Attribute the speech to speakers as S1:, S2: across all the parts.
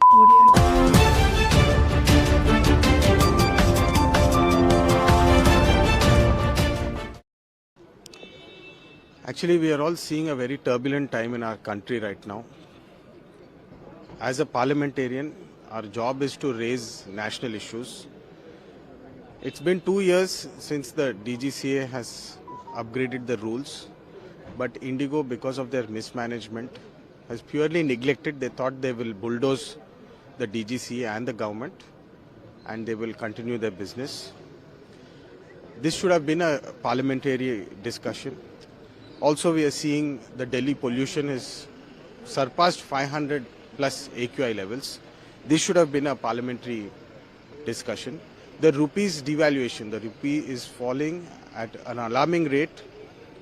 S1: Actually, we are all seeing a very turbulent time in our country right now. As a parliamentarian, our job is to raise national issues. It's been 2 years since the DGCA has upgraded the rules, but Indigo, because of their mismanagement, has purely neglected. They thought they will bulldoze the DGCA and the government, and they will continue their business. This should have been a parliamentary discussion. Also, we are seeing the Delhi pollution has surpassed 500 plus AQI levels. This should have been a parliamentary discussion. The rupee's devaluation, the rupee is falling at an alarming rate.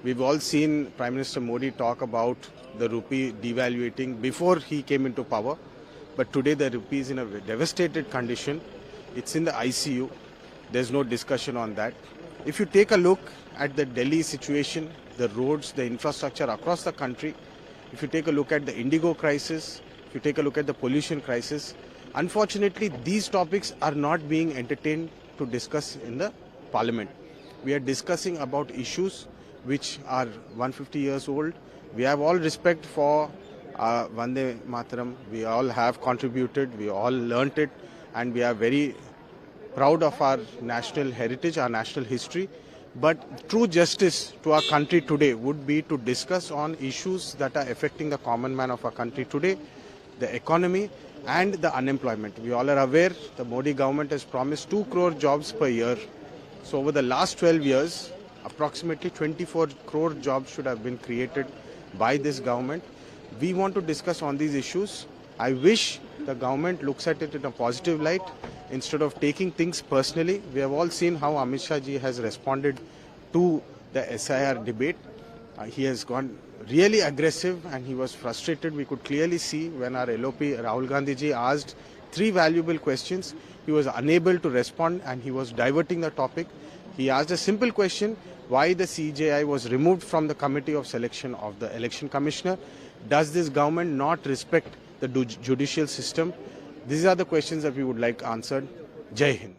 S1: We've all seen Prime Minister Modi talk about the rupee devaluating before he came into power. But today the rupee is in a devastated condition. It's in the ICU. There's no discussion on that. If you take a look at the Delhi situation, the roads, the infrastructure across the country, if you take a look at the Indigo crisis, if you take a look at the pollution crisis, unfortunately these topics are not being entertained to discuss in the parliament. We are discussing about issues which are 150 years old. We have all respect for Vande Mataram. We all have contributed, we all learnt it, and we are very proud of our national heritage, our national history. But true justice to our country today would be to discuss on issues that are affecting the common man of our country today, the economy and the unemployment. We all are aware the Modi government has promised 2 crore jobs per year. So over the last 12 years, approximately 24 crore jobs should have been created by this government. We want to discuss on these issues. I wish the government looks at it in a positive light instead of taking things personally. We have all seen how Amit Shah ji has responded to the SIR debate. He has gone really aggressive and he was frustrated. We could clearly see when our LOP Rahul Gandhi ji asked 3 valuable questions, he was unable to respond and he was diverting the topic. He asked a simple question, why the CJI was removed from the committee of selection of the election commissioner. Does this government not respect the judicial system? These are the questions that we would like answered. Jai Hind.